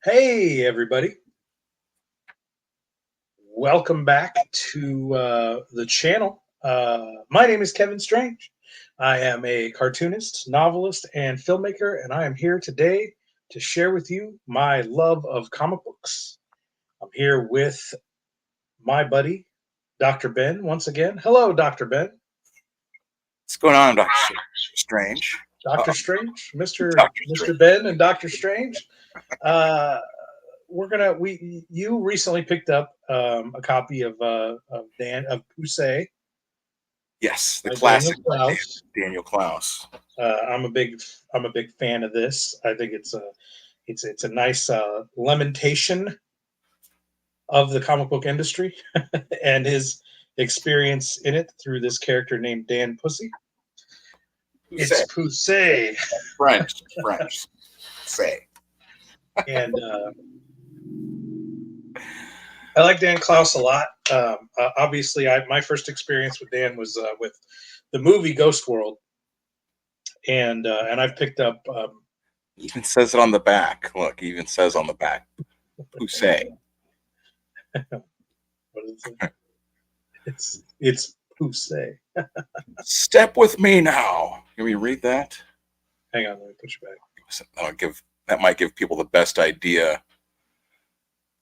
Hey, everybody. Welcome back to the channel. My name is Kevin Strange. I am a cartoonist, novelist, and filmmaker, and I am here today to share with you my love of comic books. I'm here with my buddy, Dr. Ben, once again. Hello, Dr. Ben. What's going on, Dr. Strange? Dr. Strange, Mr. Dr. Mr. Strange. Ben and Dr. Strange. Uh, you recently picked up a copy of PUSSEY Yes, the by Daniel classic by Clowes. Daniel Clowes. I'm a big fan of this. I think it's a nice lamentation of the comic book industry and his experience in it through this character named Dan Pussy. It's PUSSEY. French. Say. And I like Dan Clowes a lot. Obviously, my first experience with Dan was with the movie Ghost World, and I've picked up. Even says it on the back. Look, even says on the back. PUSSEY. What is it? It's PUSSEY. Step with me now. Can we read that? Hang on, let me push you back. That might give people the best idea.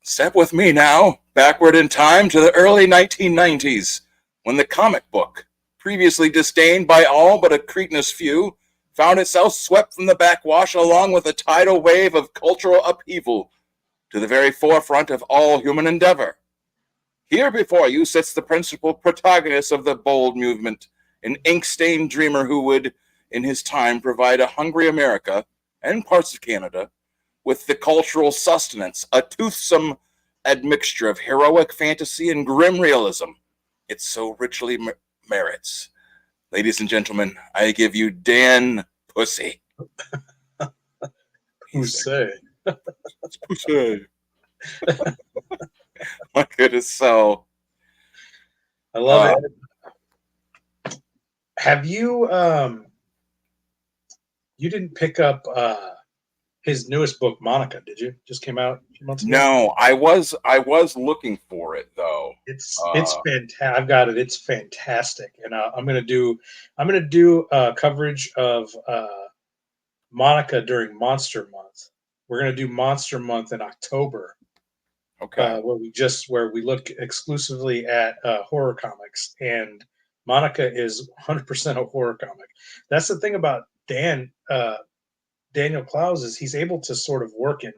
Step with me now, backward in time to the early 1990s, when the comic book, previously disdained by all but a cretinous few, found itself swept from the backwash along with a tidal wave of cultural upheaval to the very forefront of all human endeavor. Here before you sits the principal protagonist of the bold movement, an ink-stained dreamer who would, in his time, provide a hungry America, and parts of Canada, with the cultural sustenance, a toothsome admixture of heroic fantasy and grim realism it so richly merits. Ladies and gentlemen, I give you Dan Pussy. PUSSEY. It's Pussy. My goodness, so I love it. Have you you didn't pick up his newest book, Monica, did you? Just came out a few months ago. No, I was looking for it though. It's fantastic. I've got it. It's fantastic, and I'm gonna do coverage of Monica during Monster Month. We're gonna do Monster Month in October. Okay. Where we look exclusively at horror comics, and Monica is 100% a horror comic. That's the thing about Daniel Clowes is he's able to sort of work in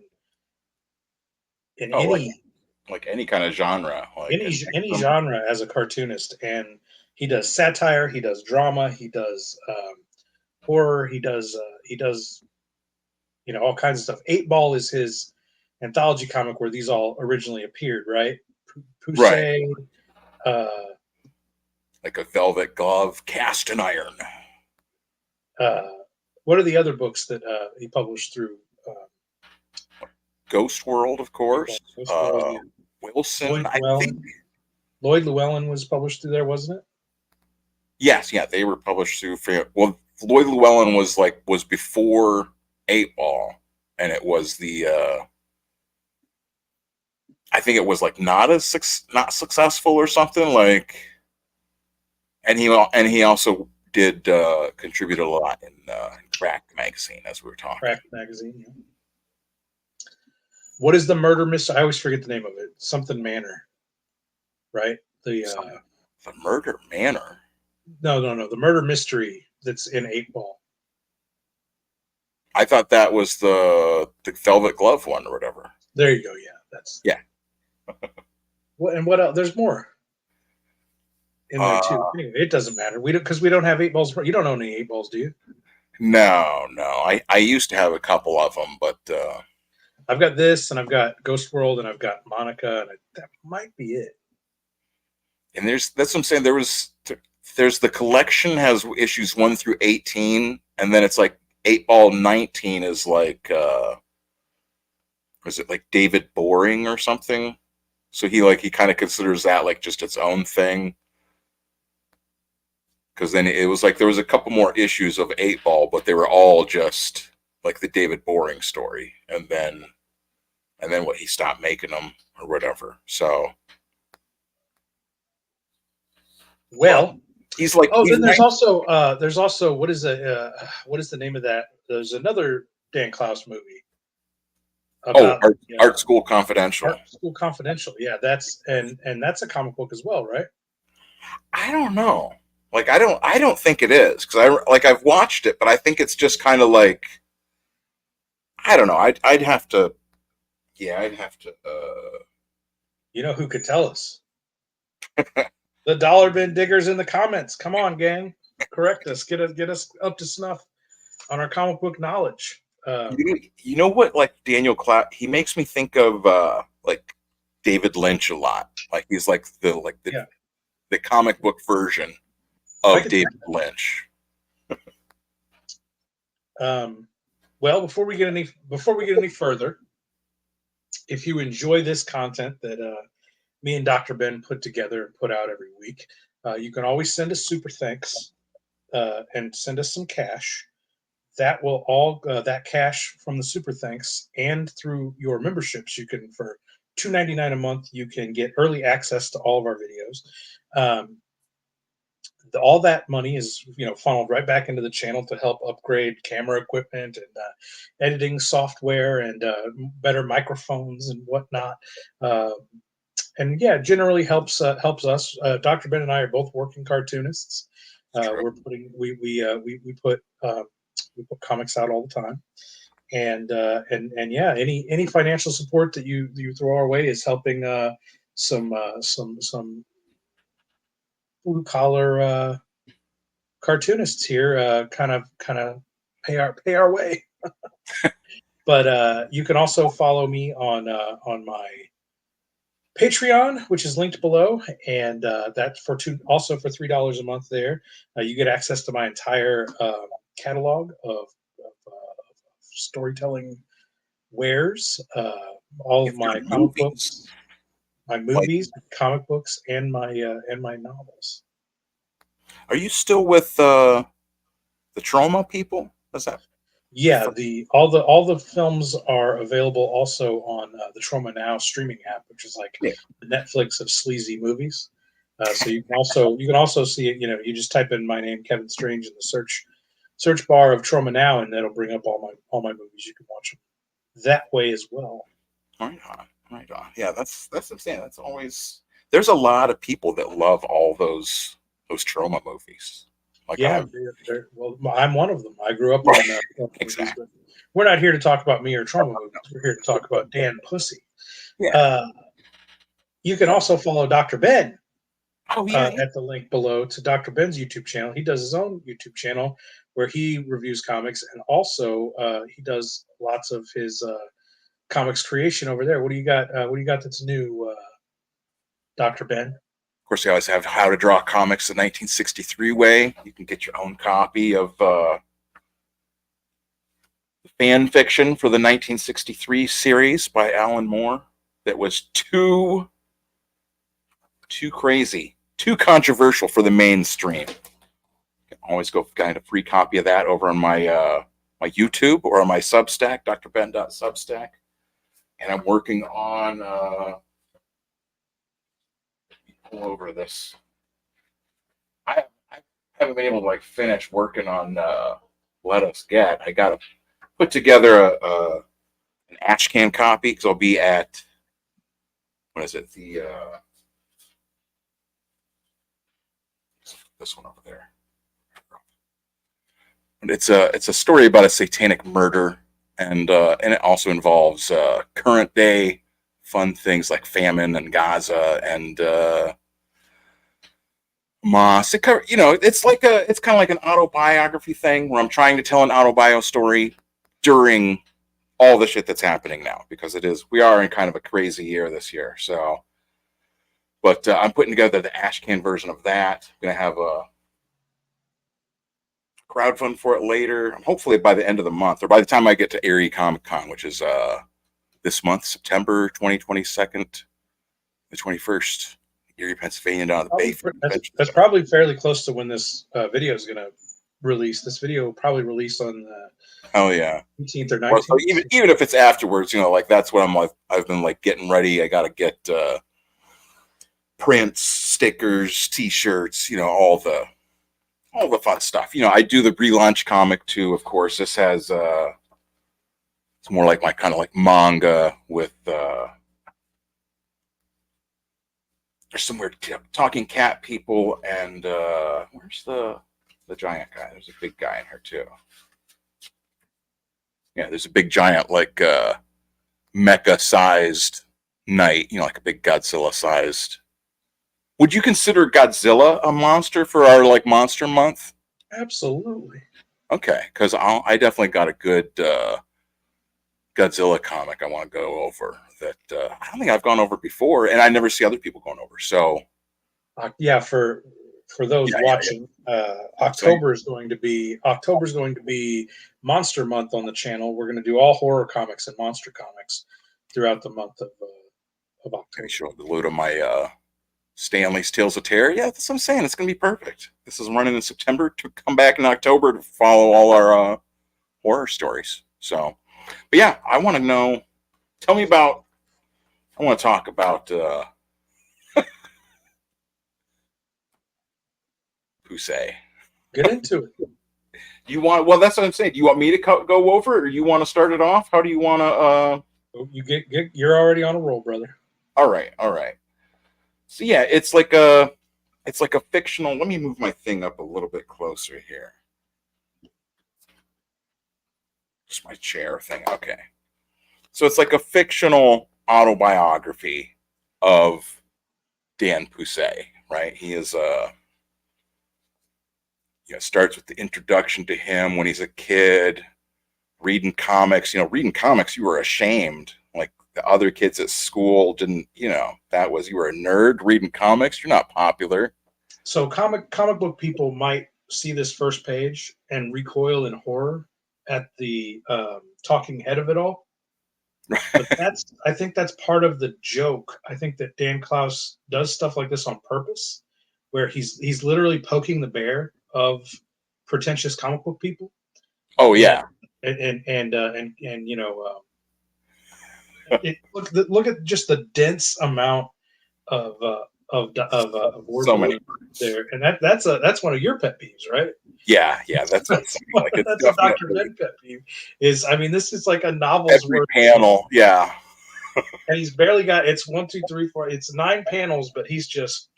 any like any kind of genre, like any genre as a cartoonist, and he does satire, he does drama, he does horror, he does all kinds of stuff. 8 Ball is his anthology comic where these all originally appeared, right? PUSSEY, like a velvet glove cast in iron. What are the other books that he published through? Ghost World, of course. Wilson, I think. Lloyd Llewellyn was published through there, wasn't it? Yes, yeah, they were published through. Well, Lloyd Llewellyn was before 8 Ball, and it was the. I think it was like not successful or something like. And he also did contribute a lot in Cracked magazine, as we were talking. Cracked magazine, yeah. What is the murder mystery? I always forget the name of it. Something Manor, right? The Murder Manor. No. The murder mystery that's in 8 Ball. I thought that was the Velvet Glove one or whatever. There you go. Yeah, what else? There's more in there too. Anyway, it doesn't matter. We don't have 8 Balls. You don't own any 8 Balls, do you? No. I used to have a couple of them, but I've got this, and I've got Ghost World, and I've got Monica, and that might be it. And that's what I'm saying. There's the collection has issues 1 through 18, and then it's like 8 Ball 19 is like was it like David Boring or something? So he kind of considers that like just its own thing. Because then it was like there was a couple more issues of 8 Ball, but they were all just like the David Boring story, and then and then he stopped making them or whatever. So, Well, he's like, oh, he's then there's also what is the name of that? There's another Dan Clowes movie about Art School Confidential. Art School Confidential. Yeah, that's a comic book as well, right? I don't know. Like, I don't think it is, because I've watched it, but I think it's just kind of like, I don't know. I'd have to. Yeah, I'd have to. You know who could tell us? The dollar bin diggers in the comments. Come on, gang, correct us. Get us up to snuff on our comic book knowledge. You know what? Like Daniel Clowes, he makes me think of like David Lynch a lot. Like he's like Yeah, the comic book version I of could see David Lynch. well, before we get any further, if you enjoy this content that me and Dr. Ben put together and put out every week, you can always send us super thanks and send us some cash. That will all that cash from the super thanks and through your memberships, you can for $2.99 a month, you can get early access to all of our videos. Um, all that money is funneled right back into the channel to help upgrade camera equipment and editing software and better microphones and whatnot. Uh, and yeah, generally helps us. Dr. Ben and I are both working cartoonists. We're putting we put comics out all the time, and yeah, any financial support that you throw our way is helping some blue collar cartoonists here kind of pay our way. But you can also follow me on my Patreon, which is linked below, and that's also for $3 a month. There, you get access to my entire catalog of storytelling wares, all of If your my comic movies, books, my like, movies, comic books, and my novels. are you still with the Trauma people? Is that Yeah, all the films are available also on the Trauma Now streaming app, which is like yeah? the Netflix of sleazy movies. So you can also see it. You just type in my name, Kevin Strange, in the search bar of Trauma Now, and that'll bring up all my movies. You can watch them that way as well. Right on, right on. Yeah, that's what I'm saying. That's always, there's a lot of people that love all those Trauma movies. Like Yeah, I'm well, I'm one of them. I grew up on trauma movies, exactly. but we're not here to talk about me or trauma movies. We're here to talk about Dan Pussy. Yeah. Uh, you can also follow Dr. Ben Oh yeah, yeah. at the link below to Dr. Ben's YouTube channel. He does his own YouTube channel where he reviews comics, and also he does lots of his comics creation over there. What do you got? What do you got that's new, Dr. Ben? Of course, they always have How to Draw Comics the 1963 way. You can get your own copy of fan fiction for the 1963 series by Alan Moore. That was too crazy, too controversial for the mainstream. You can always go find a free copy of that over on my YouTube or on my Substack, drben.substack. And I'm working on pull over this. I haven't been able to like finish working on Let Us Get. I got to put together an Ashcan copy because I'll be at, what is it, this one over there. It's a story about a satanic murder, and it also involves current day fun things like famine and Gaza and Moss. It's kind of like an autobiography thing where I'm trying to tell an autobio story during all the shit that's happening now, because we are in kind of a crazy year this year. So, but I'm putting together the Ashcan version of that. I'm gonna have a crowdfund for it later. Hopefully by the end of the month, or by the time I get to Erie Comic Con, which is this month, September 2022, the 21st, Erie, Pennsylvania, down at the Bay. That's probably fairly close to when this video is going to release. This video will probably release on the Oh yeah. 18th or Well, so 19th. even if it's afterwards, like that's what I'm like. I've been like getting ready. I gotta get prints, stickers, T-shirts. All the fun stuff. I do the relaunch comic too. Of course, this has it's more like my kind of like manga with there's some weird talking cat people and where's the giant guy? There's a big guy in here too. Yeah, there's a big giant like mecha sized knight, like a big Godzilla sized. Would you consider Godzilla a monster for our like monster month? Absolutely. Okay, because I definitely got a good Godzilla comic I want to go over that I don't think I've gone over before, and I never see other people going over. So yeah, for those watching, October is going to be Monster Month on the channel. We're going to do all horror comics and monster comics throughout the month of October. Can you show the load of my Stanley's Tales of Terror? Yeah, that's what I'm saying. It's going to be perfect. This is running in September to come back in October to follow all our horror stories. So, but yeah, I want to know. Tell me about. I want to talk about PUSSEY. Get into it. You want? Well, that's what I'm saying. Do you want me to go over it, or you want to start it off? How do you want to? You you're already on a roll, brother. All right. So yeah, it's like a fictional. Let me move my thing up a little bit closer here. Just my chair thing. Okay. So it's like a fictional autobiography of Dan PUSSEY, right? He is starts with the introduction to him when he's a kid, reading comics. Reading comics, you were ashamed. Like the other kids at school didn't, you were a nerd reading comics. You're not popular. So comic book people might see this first page and recoil in horror at the talking head of it all. But I think that's part of the joke. I think that Dan Clowes does stuff like this on purpose, where he's literally poking the bear of pretentious comic book people. Oh yeah, look at just the dense amount of words so many there, and that's one of your pet peeves, right? Yeah, that's what I'm saying. Like that's a Dr. Ben pet peeve. This is like a novel's every worth panel, yeah. And he's barely got it's 1, 2, 3, 4. It's 9 panels, but he's just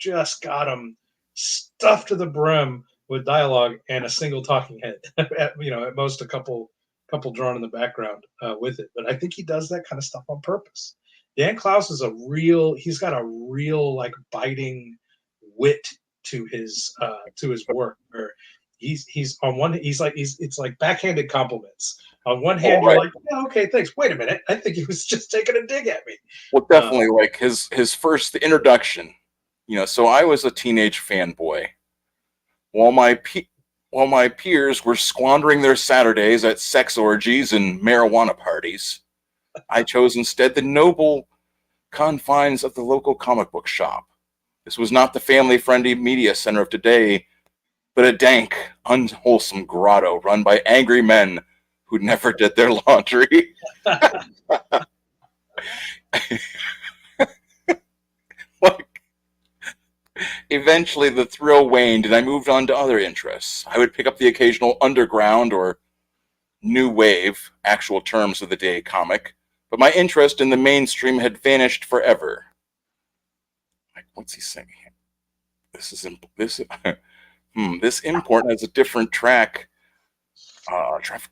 got them stuffed to the brim with dialogue and a single talking head. at most a couple drawn in the background with it. But I think he does that kind of stuff on purpose. Dan Clowes is he's got a real like biting wit to his work. Where it's like backhanded compliments. On one hand, you're like, yeah, okay, thanks. Wait a minute. I think he was just taking a dig at me. Well, definitely like his first introduction. So I was a teenage fanboy. While my peers were squandering their Saturdays at sex orgies and marijuana parties, I chose instead the noble confines of the local comic book shop. This was not the family-friendly media center of today, but a dank, unwholesome grotto run by angry men who never did their laundry. Eventually, the thrill waned, and I moved on to other interests. I would pick up the occasional underground or new wave, actual terms of the day comic, but my interest in the mainstream had vanished forever. Like, what's he saying? This import has a different track.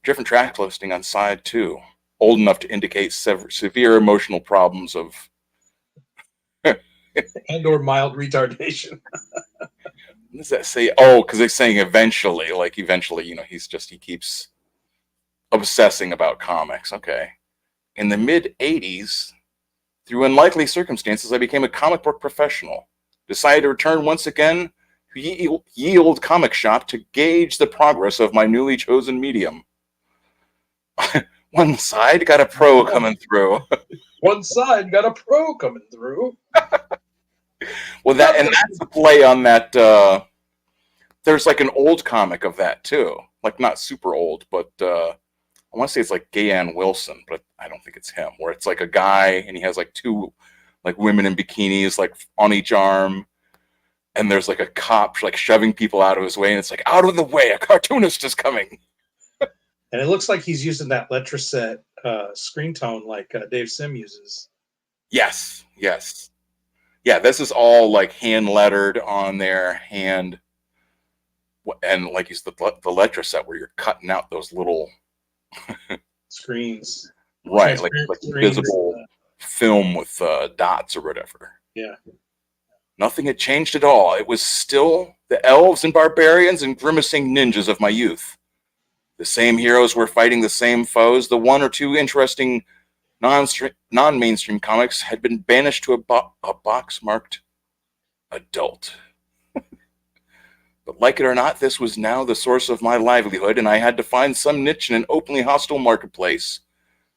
Different track listing on side 2, old enough to indicate severe emotional problems of and or mild retardation. What does that say? Oh, because they're saying eventually, he keeps obsessing about comics. Okay. In the mid-'80s, through unlikely circumstances, I became a comic book professional. Decided to return once again to ye old comic shop to gauge the progress of my newly chosen medium. One side got a pro coming through. One side got a pro coming through. Well, that's a play on that there's like an old comic of that too, like not super old, but I want to say it's like Gayan Wilson, but I don't think it's him. Where it's like a guy and he has like two like women in bikinis like on each arm, and there's like a cop like shoving people out of his way, and it's like, out of the way, a cartoonist is coming. And it looks like he's using that Letraset screen tone like Dave Sim uses. Yes, yes, yeah. This is all like hand lettered on their hand, and like you said, the letter set where you're cutting out those little Screens, right, like screens. invisible film with dots or whatever. Yeah. Nothing had changed at all. It was still the elves and barbarians and grimacing ninjas of my youth. The same heroes were fighting the same foes. The one or two interesting non-mainstream comics had been banished to a box marked adult. But like it or not, this was now the source of my livelihood, and I had to find some niche in an openly hostile marketplace.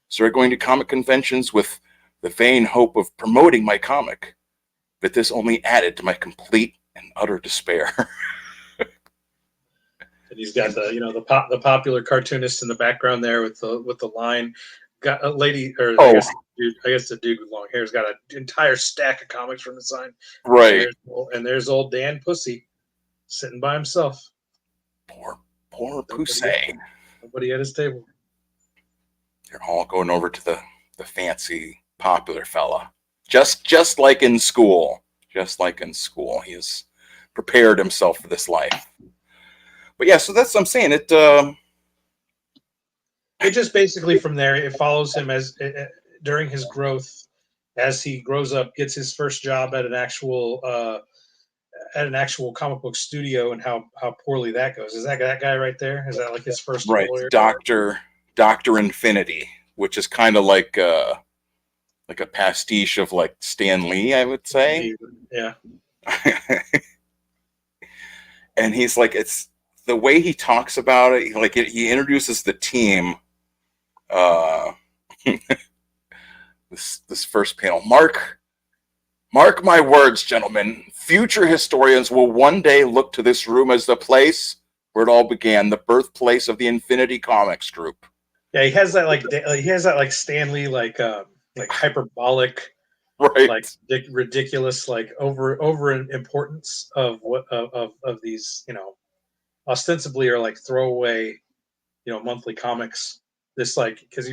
Started going to comic conventions with the vain hope of promoting my comic, but this only added to my complete and utter despair. And he's got the popular cartoonist in the background there with the line. Got a lady, or Oh, I guess the dude with long hair has got an entire stack of comics from the sign. right. There's old Dan Pussy sitting by himself. Poor PUSSEY. Nobody at his table. They're all going over to the fancy, popular fella. Just like in school. Just like in school. He has prepared himself for this life. But yeah, so that's what I'm saying. It just basically from there, it follows him as during his growth, as he grows up, gets his first job at an actual comic book studio, and how poorly that goes. Is that guy right there? Is that like his first right, Dr. Infinity, which is kind of like a pastiche of like Stan Lee, I would say. Yeah. And he's like, it's the way he talks about it, like he introduces the team. This first panel, Mark my words, gentlemen. Future historians will one day look to this room as the place where it all began, the birthplace of the Infinity Comics group. Yeah, he has that like Stan Lee like hyperbolic, right, like ridiculous, like over importance of what of these ostensibly are like throwaway monthly comics. This like because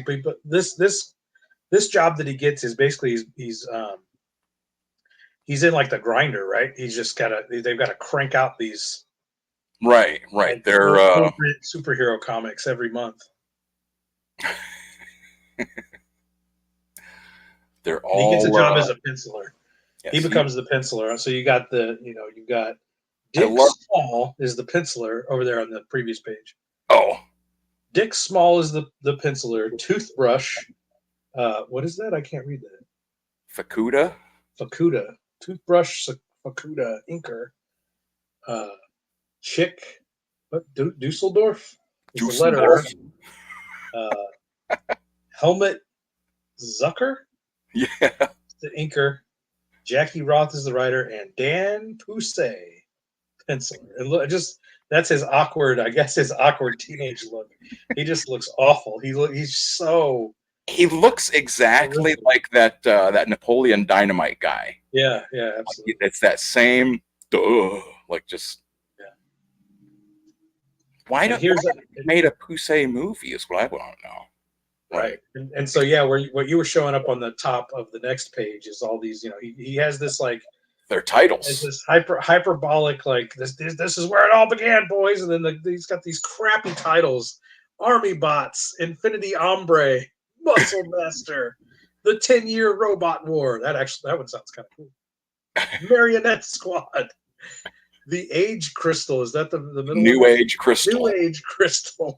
this job that he gets is basically he's in like the grinder, right? He's just they've got to crank out these right. like, They're superhero comics every month. They're all. And he gets a job as a penciler. Yes, he becomes the penciler. So you got Dick Small is the penciler over there on the previous page. Oh, Dick Small is the penciler. Toothbrush. What is that? I can't read that. Fukuda. Toothbrush. Fukuda. Inker. Chick. What? Dusseldorf is the letterer. Helmut Zucker. Yeah. The inker. Jackie Roth is the writer, and Dan Pussey, penciler. And look, that's his awkward teenage look. He just looks awful. He looks exactly like that Napoleon Dynamite guy. Yeah, absolutely. It's that same like just. Yeah. Why don't they made a Pussey movie is what I want to know. Right. And so yeah, what you were showing up on the top of the next page is all these, he has this like their titles. It's this hyperbolic like this is where it all began, boys, and then he's got these crappy titles: Army Bots, Infinity Ombre, Muscle Master, the 10-Year Robot War. That one sounds kind of cool. Marionette Squad. The Age Crystal. Is that the middle New one? Age Crystal. New Age Crystal.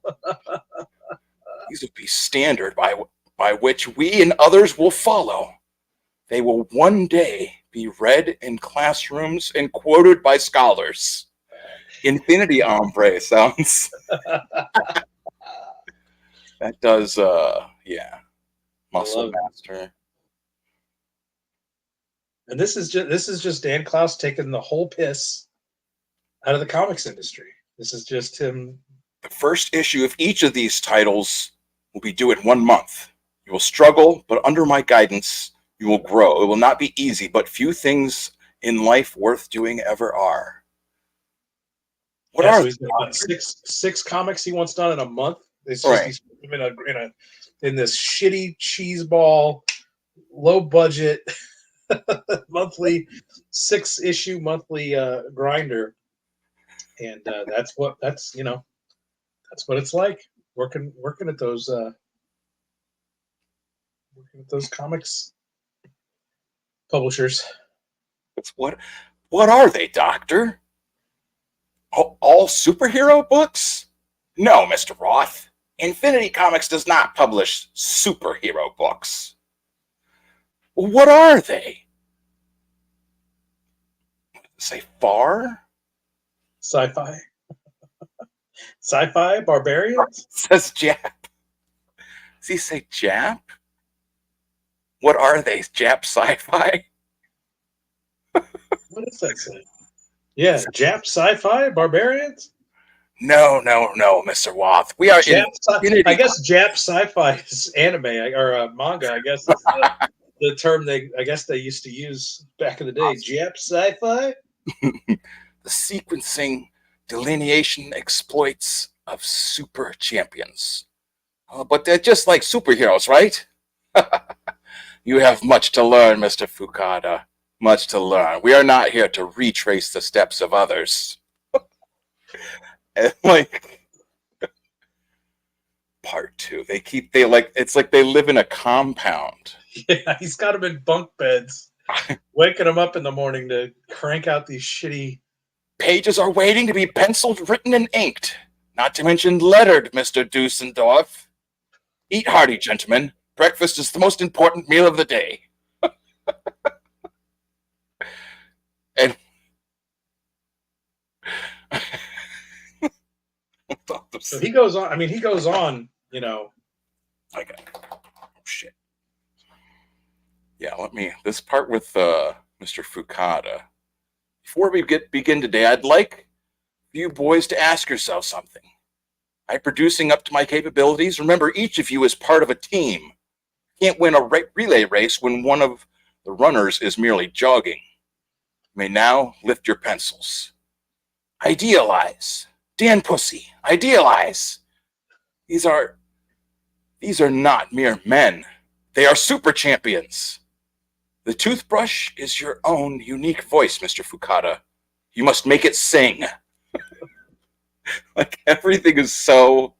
These will be standard by which we and others will follow. They will one day be read in classrooms and quoted by scholars. Infinity Ombre sounds. That does, yeah. Muscle Master. And this is just Dan Clowes taking the whole piss out of the comics industry. This is just him. The first issue of each of these titles will be due in 1 month. You will struggle, but under my guidance, you will grow. It will not be easy, but few things in life worth doing ever are. What Yeah, are so they, he's got about Doctor? six comics he wants done in a month. It's just Right. he's in this shitty cheeseball, low budget monthly 6 issue monthly grinder, and that's what it's like working at those comics publishers. It's what are they, Doctor? All superhero books? No, Mr. Roth. Infinity Comics does not publish superhero books. What are they? Say far? Sci-fi, sci-fi barbarians. Says Jap. Does he say Jap? What are they? Jap sci-fi? What does that say? Yeah, Jap sci-fi barbarians. No, Mr. Roth. We are in I Infinity. guess Jap sci-fi is anime or manga. I guess is the term they used to use back in the day. Jap sci-fi. The sequencing, delineation, exploits of super champions. But they're just like superheroes, right? You have much to learn, Mr. Fukada. Much to learn. We are not here to retrace the steps of others. And like part 2, it's like they live in a compound. Yeah, he's got them in bunk beds, waking them up in the morning to crank out these shitty. Pages are waiting to be penciled, written, and inked. Not to mention lettered, Mr. Dusendorf. Eat hearty, gentlemen. Breakfast is the most important meal of the day. And So he goes on. I mean, he goes on. You know, okay. Oh, shit. Yeah, this part with Mr. Fukada. Before we begin today, I'd like you boys to ask yourself something. Am I producing up to my capabilities? Remember, each of you is part of a team. You can't win a relay race when one of the runners is merely jogging. You may now lift your pencils. Idealize. Dan Pussy, idealize. These are not mere men. They are super champions. The toothbrush is your own unique voice, Mr. Fukada. You must make it sing. Like everything is so.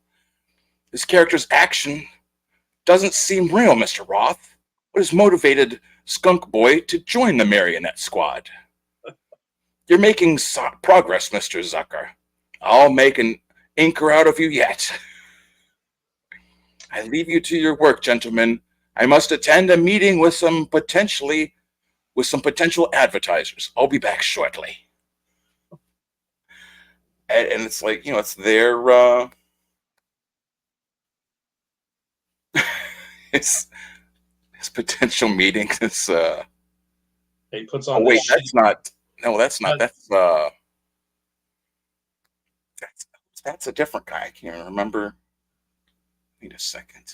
This character's action doesn't seem real, Mr. Roth. What has motivated Skunk Boy to join the Marionette Squad? You're making progress, Mr. Zucker. I'll make an inker out of you yet. I leave you to your work, gentlemen. I must attend a meeting with some potential advertisers. I'll be back shortly. And it's like, it's their his potential meeting. It's he puts on. Oh wait, that's not. No, that's not. That's a different guy. I can't remember. Wait a second.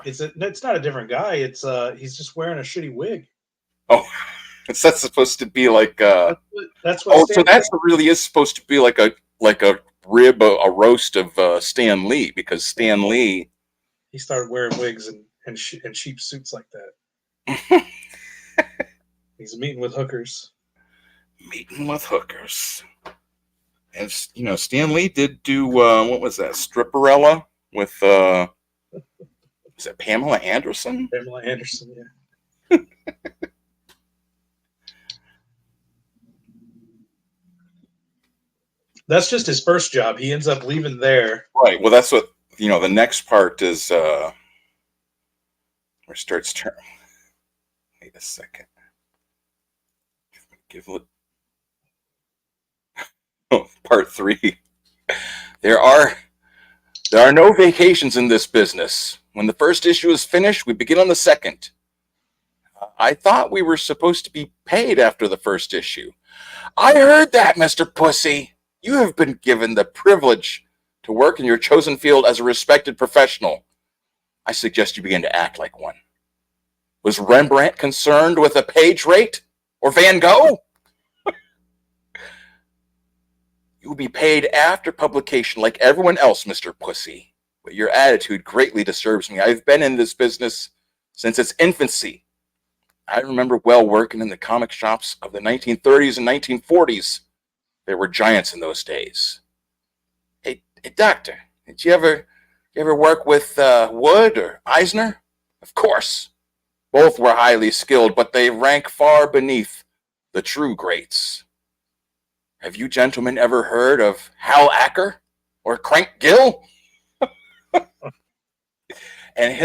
It's not a different guy. It's he's just wearing a shitty wig. Oh, that's supposed to be like that's what. Oh, so that really is supposed to be like a rib, a roast of Stan Lee, because Stan Lee. He started wearing wigs and cheap suits like that. He's meeting with hookers. And Stan Lee did do what was that? Stripperella with was it Pamela Anderson? Pamela Anderson, yeah. That's just his first job. He ends up leaving there. Right. Well, that's what the next part is. Where it starts turning. Wait a second. Give it. Oh, part 3. There are no vacations in this business. When the first issue is finished, we begin on the second. I thought we were supposed to be paid after the first issue. I heard that, Mr. Pussy. You have been given the privilege to work in your chosen field as a respected professional. I suggest you begin to act like one. Was Rembrandt concerned with a page rate? Or Van Gogh? You will be paid after publication like everyone else, Mr. Pussy. But your attitude greatly disturbs me. I've been in this business since its infancy. I remember well working in the comic shops of the 1930s and 1940s. There were giants in those days. Hey, doctor, did you ever work with Wood or Eisner? Of course. Both were highly skilled, but they rank far beneath the true greats. Have you gentlemen ever heard of Hal Acker or Crank Gill? And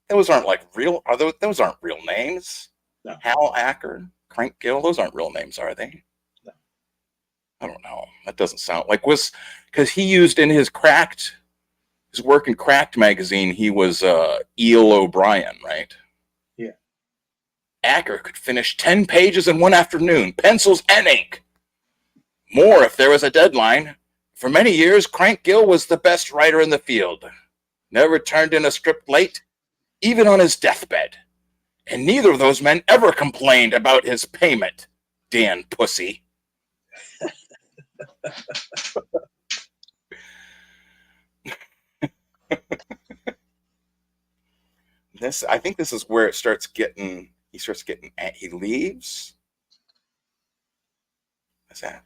those aren't like real. Those aren't real names? No. Hal Acker, Crank Gill, those aren't real names, are they? No. I don't know. That doesn't sound like because he used in his work in Cracked magazine, he was Eel O'Brien, right? Yeah. Acker could finish 10 pages in one afternoon, pencils and ink. More if there was a deadline. For many years, Crank Gill was the best writer in the field. Never turned in a script late, even on his deathbed. And neither of those men ever complained about his payment, Dan Pussy. I think this is where he starts getting, he leaves. What's that?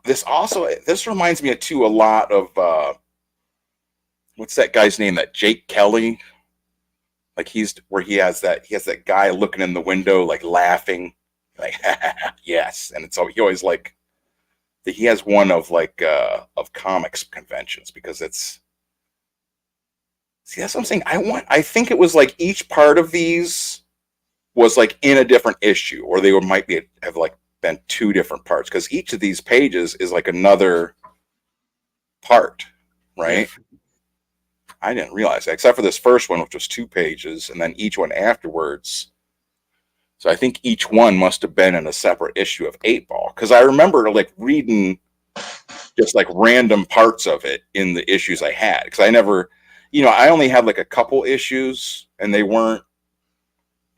This reminds me too a lot of, what's that guy's name? That Jake Kelly? Like he has that guy looking in the window, like laughing, like, yes. And he always like, he has one of like, of comics conventions because see, that's what I'm saying. I think it was like each part of these was like in a different issue, or they have like been two different parts, because each of these pages is like another part, right? I didn't realize that, except for this first one, which was 2 pages, and then each one afterwards. So I think each one must have been in a separate issue of 8 Ball, because I remember like reading just like random parts of it in the issues I had, because I only had like a couple issues, and they weren't,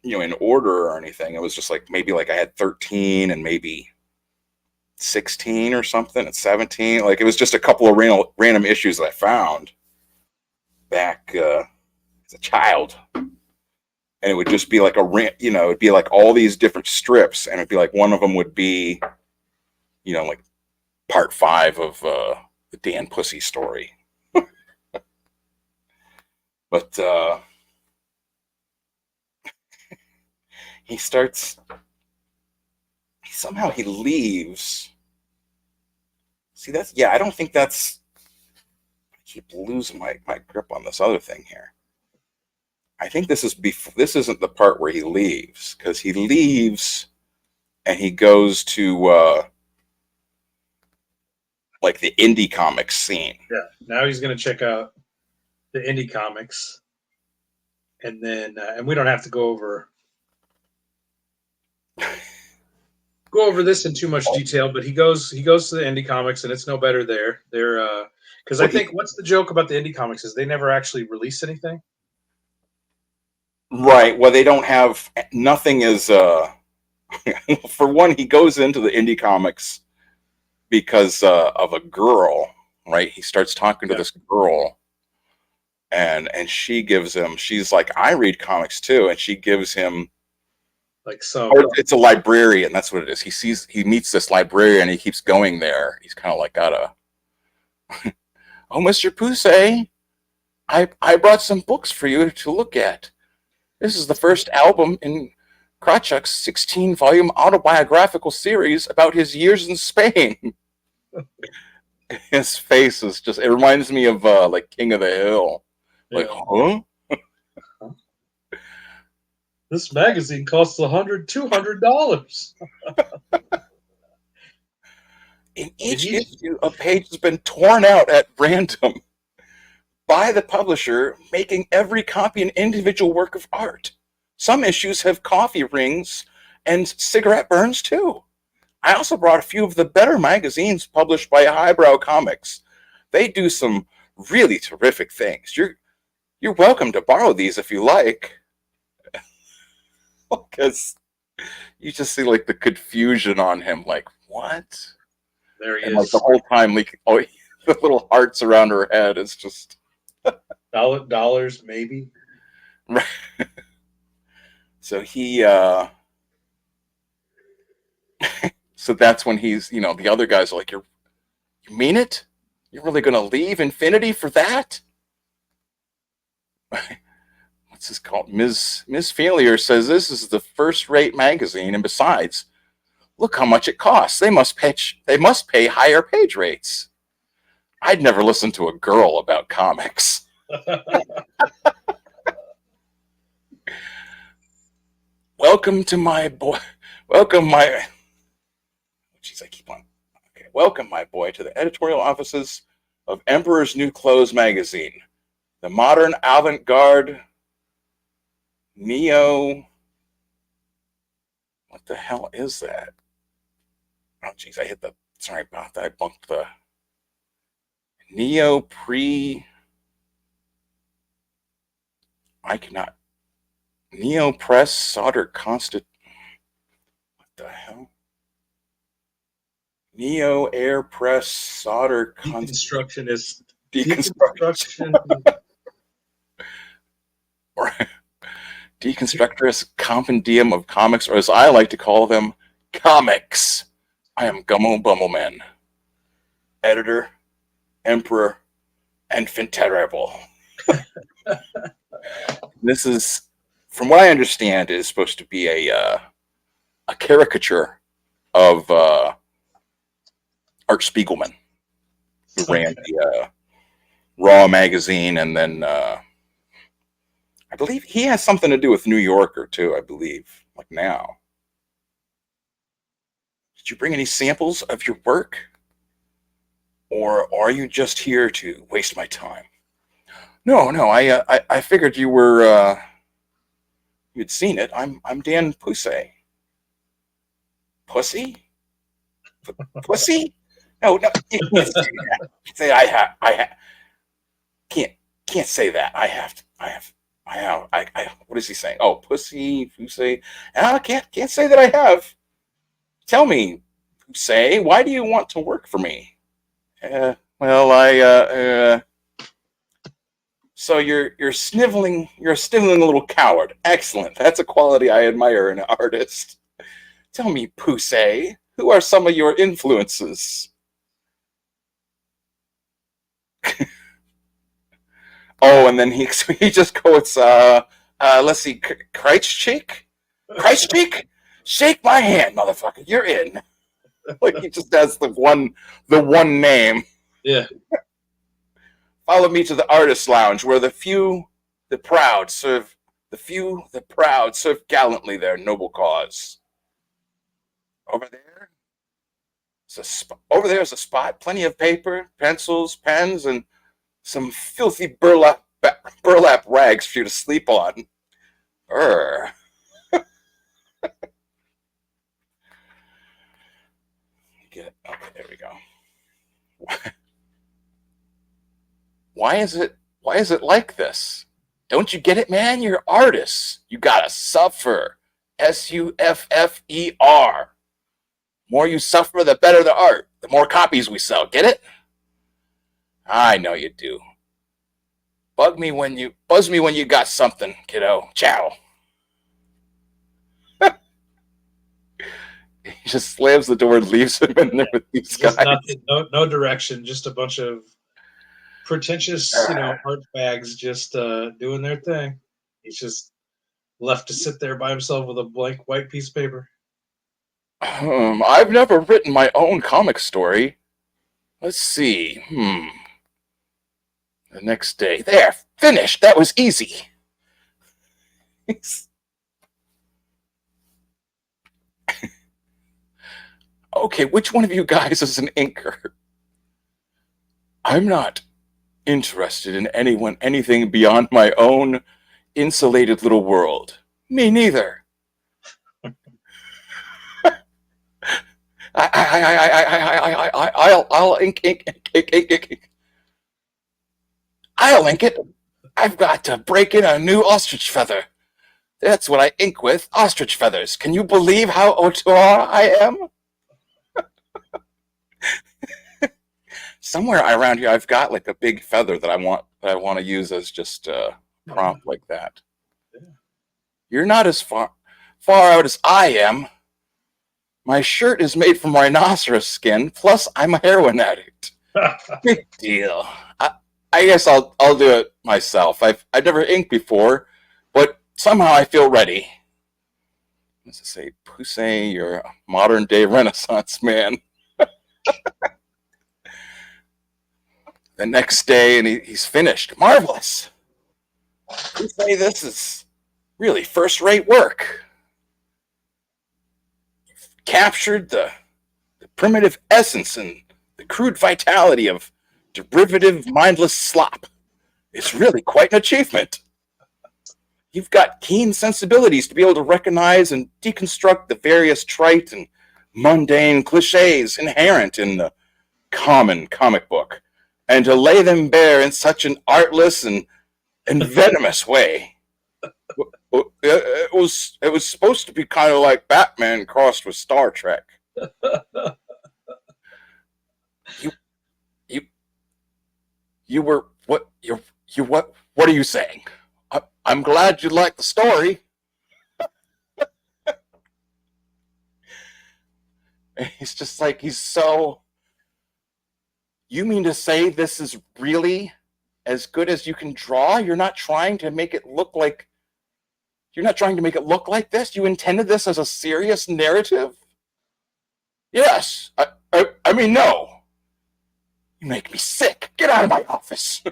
in order or anything. It was just like maybe like I had 13 and maybe 16 or something, and 17. Like it was just a couple of random issues that I found back as a child, and it would just be like it'd be like all these different strips, and it'd be like one of them would be, like part 5 of the Dan Pussy story. But somehow he leaves. See, I don't think that's, I keep losing my grip on this other thing here. I think this isn't the part where he leaves, because he leaves and he goes to like the indie comics scene. Yeah. Now he's going to check out the indie comics, and then and we don't have to go over this in too much detail, but he goes to the indie comics, and it's no better there. They're because I think what's the joke about the indie comics is they never actually release anything. Right. Well, they don't have, nothing is for one, he goes into the indie comics because of a girl, right? He starts talking to this girl, and she's like, I read comics too, and she gives him like it's a librarian. That's what it is. He meets this librarian, and he keeps going there. He's kind of like oh, Mr. Pussy, I brought some books for you to look at. This is the first album in Krawchuk's 16-volume autobiographical series about his years in Spain. His face is just, it reminds me of like King of the Hill. Like, huh? This magazine costs $200. In each issue, a page has been torn out at random by the publisher, making every copy an individual work of art. Some issues have coffee rings and cigarette burns too. I also brought a few of the better magazines published by Highbrow Comics. They do some really terrific things. You're welcome to borrow these if you like. Because you just see like the confusion on him, like, what? There he And like the is. whole time, like, oh, the little hearts around her head is just Dollars, maybe. right. So so that's when he's, the other guys are like, you mean it? You're really gonna leave Infinity for that? What's this called? Ms. Failure says this is the first-rate magazine, and besides, look how much it costs. They must pay higher page rates. I'd never listen to a girl about comics. Welcome to my boy. Welcome my. Jeez, I keep on. Okay, welcome my boy to the editorial offices of Emperor's New Clothes magazine, the modern avant-garde neo. What the hell is that? Oh, jeez, I hit the. Sorry about that. I bumped the neo pre. I cannot. Neo press solder constant. What the hell? Neo air press solder Deconstructionist. deconstruction. Or deconstructorist compendium of comics, or as I like to call them, comics. I am Gummo Bumbleman, editor, emperor, and terrible. This is, from what I understand, is supposed to be a caricature of Art Spiegelman, who ran the Raw magazine, and then I believe he has something to do with New Yorker too. I believe, like now. Did you bring any samples of your work, or are you just here to waste my time? No. I figured you were you'd seen it. I'm Dan PUSSEY. Pussy? Pussy? No. You can't say that. Say I have. Can't say that. I have. What is he saying? Oh, pussy, pussy. I can't say that I have. Tell me, pussy, why do you want to work for me? Well, so you're a sniveling little coward. Excellent. That's a quality I admire in an artist. Tell me, pussy, who are some of your influences? Oh, and then he just goes, let's see, Kreitschik? Kreitschik? Shake my hand, motherfucker. You're in. Like he just has the one name. Yeah. Follow me to the artist lounge, where the proud serve gallantly their noble cause. Over there's a spot, plenty of paper, pencils, pens, and some filthy burlap rags for you to sleep on. Okay, there we go. Why is it like this? Don't you get it, man? You're artists. You gotta suffer. SUFFER. More you suffer, the better the art. The more copies we sell. Get it? I know you do. Buzz me when you got something, kiddo. Ciao. He just slams the door and leaves him in there with these guys. Nothing, no direction, just a bunch of pretentious, art bags just doing their thing. He's just left to sit there by himself with a blank white piece of paper. I've never written my own comic story. Let's see. The next day. There, finished. That was easy. Okay, which one of you guys is an inker? I'm not interested in anything beyond my own insulated little world. Me neither. I'll ink. I'll ink it. I've got to break in a new ostrich feather. That's what I ink with, ostrich feathers. Can you believe how auteur I am? Somewhere around here, I've got like a big feather that I want to use as just a prompt like that. Yeah. You're not as far out as I am. My shirt is made from rhinoceros skin. Plus, I'm a heroin addict. Big deal. I guess I'll do it myself. I've never inked before, but somehow I feel ready. What's it say? PUSSEY, you're a modern day Renaissance man. The next day, and he's finished. Marvelous. PUSSEY, this is really first rate work. You've captured the primitive essence and the crude vitality of derivative mindless slop. It's really quite an achievement. You've got keen sensibilities to be able to recognize and deconstruct the various trite and mundane cliches inherent in the common comic book, and to lay them bare in such an artless and venomous way. It was supposed to be kind of like Batman crossed with Star Trek. You were what? What are you saying? I'm glad you like the story. He's just like, he's so. You mean to say this is really as good as you can draw? You're not trying to make it look like. You're not trying to make it look like this? You intended this as a serious narrative? Yes. I mean, no. You make me sick. Get out of my office.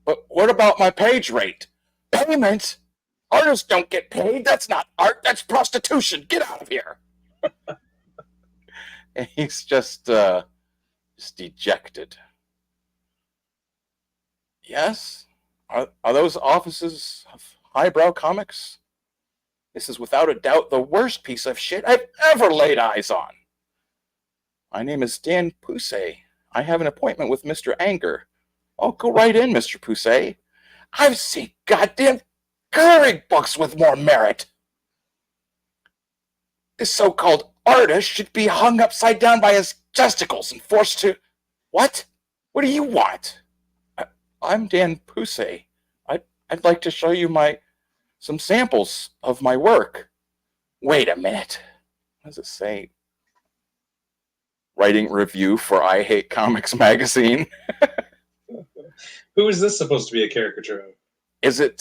But what about my page rate? Payment? Artists don't get paid. That's not art. That's prostitution. Get out of here. And he's just dejected. Yes? Are those offices of highbrow comics? This is without a doubt the worst piece of shit I've ever laid eyes on. My name is Dan PUSSEY. I have an appointment with Mr. Anger. Oh, go right in, Mr. PUSSEY. I've seen goddamn coloring books with more merit. This so-called artist should be hung upside down by his testicles and forced to... What? What do you want? I'm Dan PUSSEY. I'd like to show you some samples of my work. Wait a minute. What does it say? Writing review for I Hate Comics magazine. Who is this supposed to be a caricature of? Is it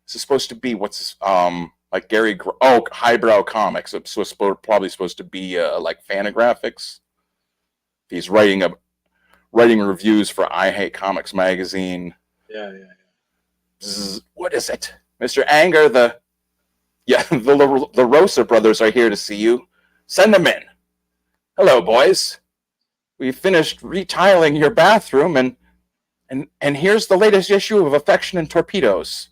supposed to be like Gary? Highbrow Comics. It's probably supposed to be like Fantagraphics. He's writing reviews for I Hate Comics magazine. Yeah. What is it, Mr. Anger? The Rosa brothers are here to see you. Send them in. Hello, boys. We finished retiling your bathroom, and here's the latest issue of Affection and Torpedoes.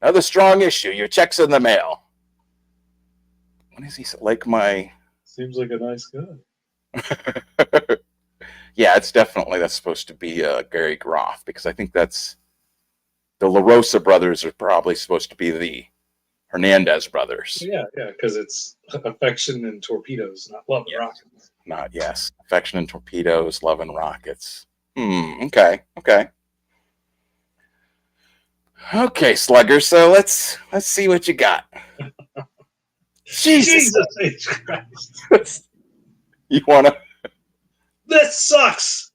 Another strong issue. Your check's in the mail. What is he like? Seems like a nice guy. Yeah, that's supposed to be Gary Groff, because I think that's the La Rosa brothers are probably supposed to be the Hernandez brothers. Yeah, because it's Affection and Torpedoes, not Love and Rockets. Not yes, Affection and Torpedoes, Love and Rockets. Okay. Okay, Slugger. So let's see what you got. Jesus H. Christ! You wanna? This sucks.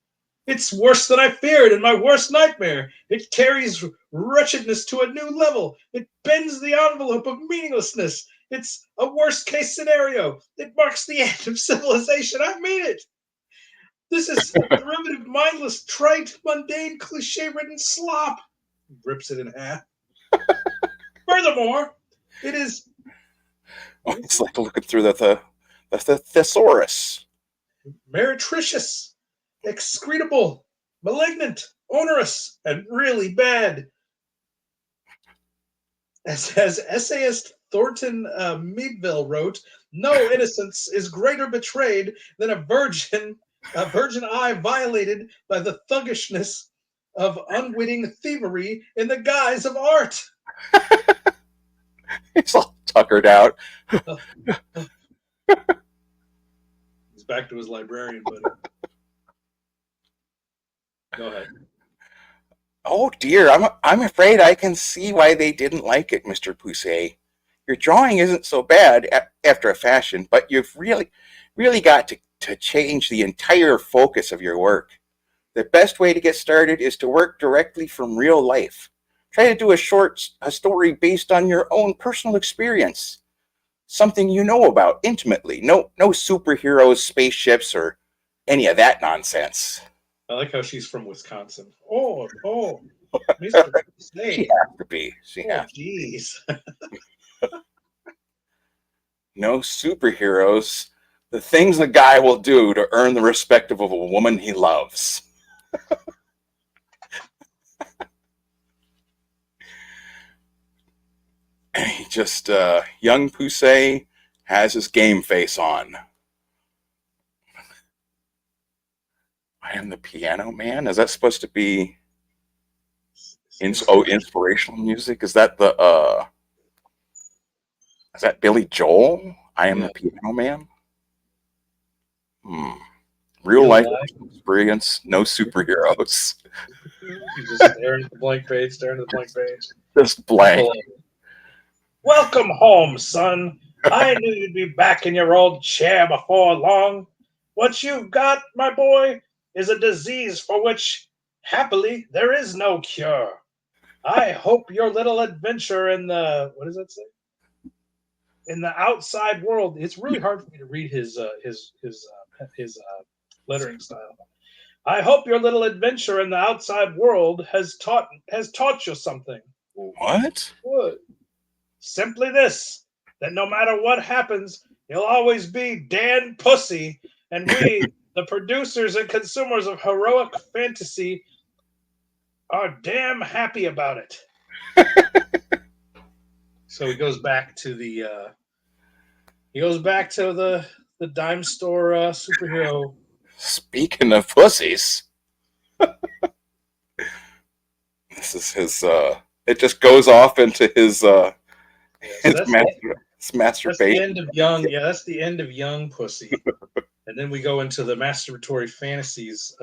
It's worse than I feared in my worst nightmare. It carries wretchedness to a new level. It bends the envelope of meaninglessness. It's a worst-case scenario. It marks the end of civilization. I mean it. This is derivative, mindless, trite, mundane, cliche-ridden slop. He rips it in half. Furthermore, it is... Oh, it's like looking through the thesaurus. Meretricious, excretable, malignant, onerous, and really bad. As essayist Thornton Meadville wrote, "No innocence is greater betrayed than a virgin eye violated by the thuggishness of unwitting thievery in the guise of art." He's all tuckered out. He's back to his librarian buddy. Go ahead. Oh dear, I'm afraid I can see why they didn't like it, Mr. PUSSEY. Your drawing isn't so bad after a fashion, but you've really got to change the entire focus of your work. The best way to get started is to work directly from real life. Try to do a story based on your own personal experience. Something you know about intimately. No superheroes, spaceships, or any of that nonsense. I like how she's from Wisconsin. Oh, Mr. She Snake. has to be. She Oh, has. jeez. No superheroes. The things a guy will do to earn the respect of a woman he loves. He just, young PUSSEY has his game face on. I am the piano man? Is that supposed to be inspirational music? Is that is that Billy Joel? I am the piano man? Real life experience, no superheroes. He's just staring at the blank page, Just blank. Welcome home, son. I knew you'd be back in your old chair before long. What you've got, my boy, is a disease for which, happily, there is no cure. I hope your little adventure in the, what does that say? In the outside world. It's really hard for me to read his lettering style. I hope your little adventure in the outside world has taught you something. What? What? Simply this: that no matter what happens, you'll always be Dan Pussy, and we, the producers and consumers of heroic fantasy, are damn happy about it. So he goes back to the dime store superhero. Speaking of pussies, this is his. It just goes off into his masturbation. That's the end of young. Yeah, that's the end of young Pussy. And then we go into the masturbatory fantasies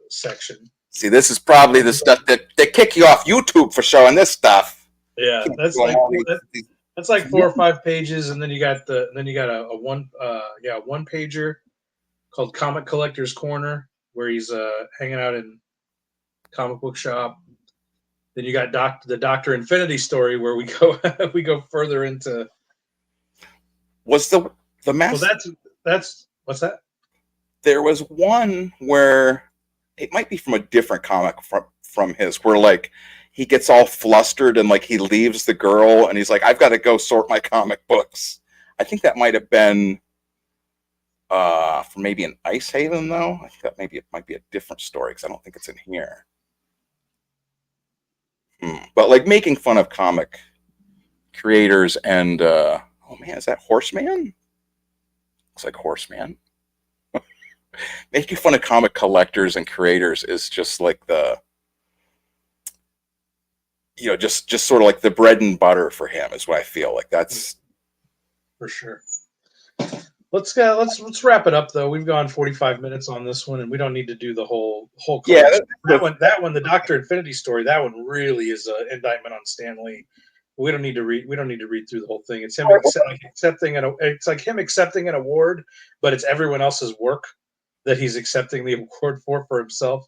section. See, this is probably the stuff that they kick you off YouTube for showing this stuff. Yeah, that's like 4 or 5 pages, and then you got a one pager called Comic Collector's Corner, where he's hanging out in comic book shop. Then you got the Dr. Infinity story, where we go further into. Was the master? Well, that's what's that? There was one where it might be from a different comic from his, where like he gets all flustered and like he leaves the girl and he's like, I've got to go sort my comic books. I think that might have been for maybe an Ice Haven, though. I think that maybe it might be a different story because I don't think it's in here. But like making fun of comic creators and oh man, is that Horseman? Looks like Horseman. Making fun of comic collectors and creators is just like just sort of like the bread and butter for him is what I feel like. That's for sure. Let's wrap it up though. We've gone 45 minutes on this one, and we don't need to do the whole collection. Yeah, that one, the Dr. Infinity story. That one really is an indictment on Stan Lee. We don't need to read through the whole thing. It's him accepting an award, but it's everyone else's work that he's accepting the award for himself.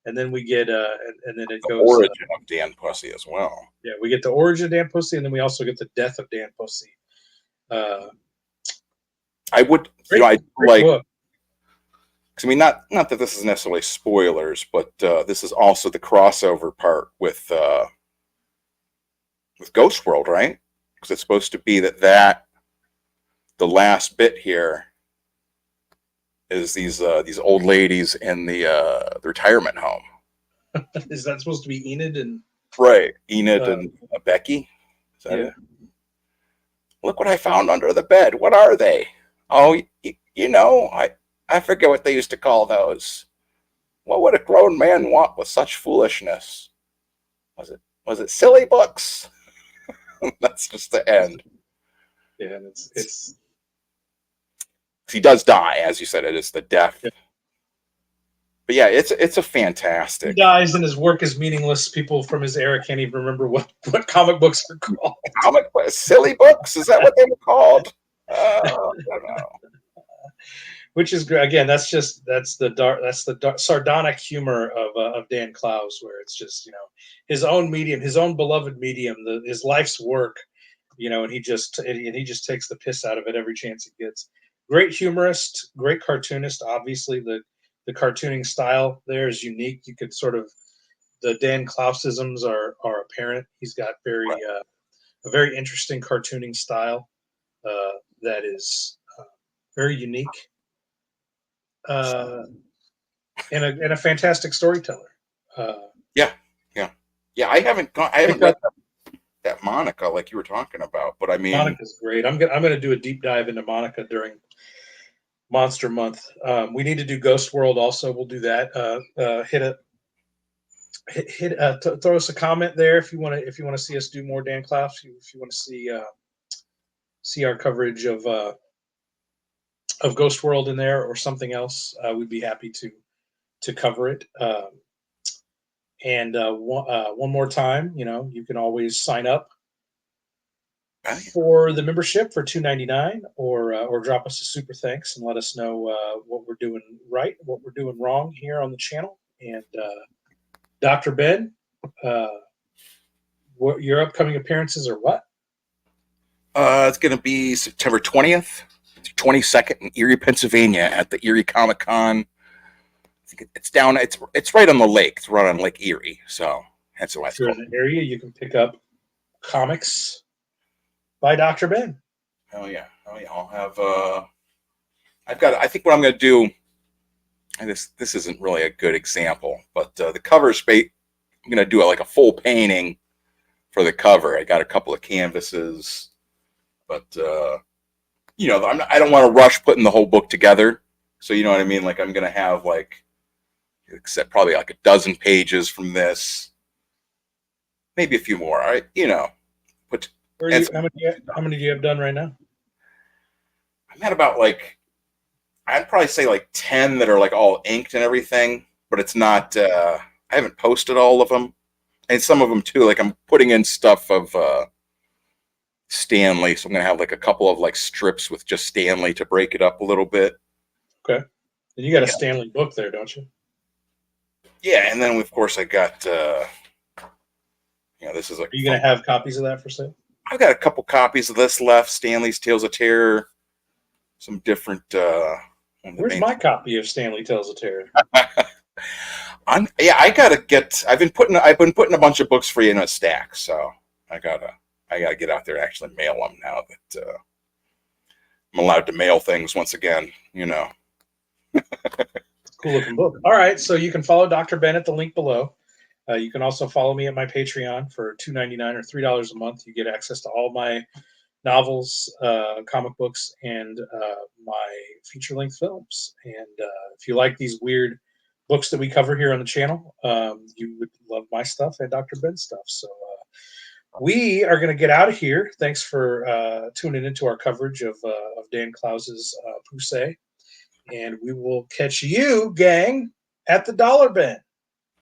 And then we get and then it goes origin of Dan Pussy as well. Yeah, we get the origin of Dan Pussy, and then we also get the death of Dan Pussy. I would, I like. Because I mean, not that this is necessarily spoilers, but this is also the crossover part with Ghost World, right? Because it's supposed to be that the last bit here is these old ladies in the retirement home. Is that supposed to be Enid and right? Enid and Becky. Is that it? Look what I found under the bed. What are they? Oh, I forget what they used to call those. What would a grown man want with such foolishness? Was it silly books? That's just the end. Yeah, and it's He does die, as you said. It is the death. yeah. But yeah, it's a He fantastic dies and his work is meaningless. People from his era can't even remember what comic books are called. comic book. Silly books. Is that what they were called? I don't know. Which is great. Again, that's the dark, sardonic humor of Dan Clowes, where it's just his own medium, his own beloved medium, his life's work, and he just takes the piss out of it every chance he gets. Great humorist, great cartoonist. Obviously, the cartooning style there is unique. You could sort of the Dan Clousisms are apparent. He's got a very interesting cartooning style that is very unique. Uh, and a fantastic storyteller. Yeah, yeah, yeah. I haven't Pick read up that Monica like you were talking about, but I mean, Monica's great. I'm gonna do a deep dive into Monica during Monster Month. We need to do Ghost World also. We'll do that. Throw us a comment there if you want to see us do more Dan Clowes. If you want to see our coverage of Ghost World in there or something else, we'd be happy to cover it. And one more time, you can always sign up for the membership for $2.99, or drop us a super thanks and let us know what we're doing right, what we're doing wrong here on the channel. And Dr. Ben, uh, what your upcoming appearances are? What? it's going to be September 20th to 22nd in Erie, Pennsylvania, at the Erie Comic Con. I think it's down. It's right on the lake. It's right on Lake Erie, so that's why If it's you're called. in the area, you can pick up comics by Dr. Ben. Oh yeah, oh yeah. I'll have. I've got. I think what I'm going to do. And this isn't really a good example, but the cover space. I'm going to do like a full painting for the cover. I got a couple of canvases, but I don't want to rush putting the whole book together. So you know what I mean. Like I'm going to have like, except probably like a dozen pages from this, maybe a few more. All right, put. Where are you? How many do you have done right now? I'm at about like I'd probably say like 10 that are like all inked and everything, but it's not. I haven't posted all of them, and some of them too. Like I'm putting in stuff of Stanley, so I'm gonna have like a couple of like strips with just Stanley to break it up a little bit. Okay. And you got a Yeah, Stanley book there, don't you? yeah, and then of course I got this is Are like you going to have copies of that for sale? I've got a couple copies of this left. Stanley's Tales of Terror, some different. Where's my copy of Stanley Tells a Terror? Yeah, I gotta get. I've been putting a bunch of books for you in a stack, so I gotta get out there and actually mail them now that I'm allowed to mail things once again. Cool looking book. All right, so you can follow Dr. Ben at the link below. You can also follow me at my Patreon for $2.99 or $3 a month. You get access to all my novels, comic books, and my feature-length films. And if you like these weird books that we cover here on the channel, you would love my stuff and Dr. Ben's stuff. So we are going to get out of here. Thanks for tuning into our coverage of Dan Clowes' PUSSEY. And we will catch you, gang, at the Dollar Bin.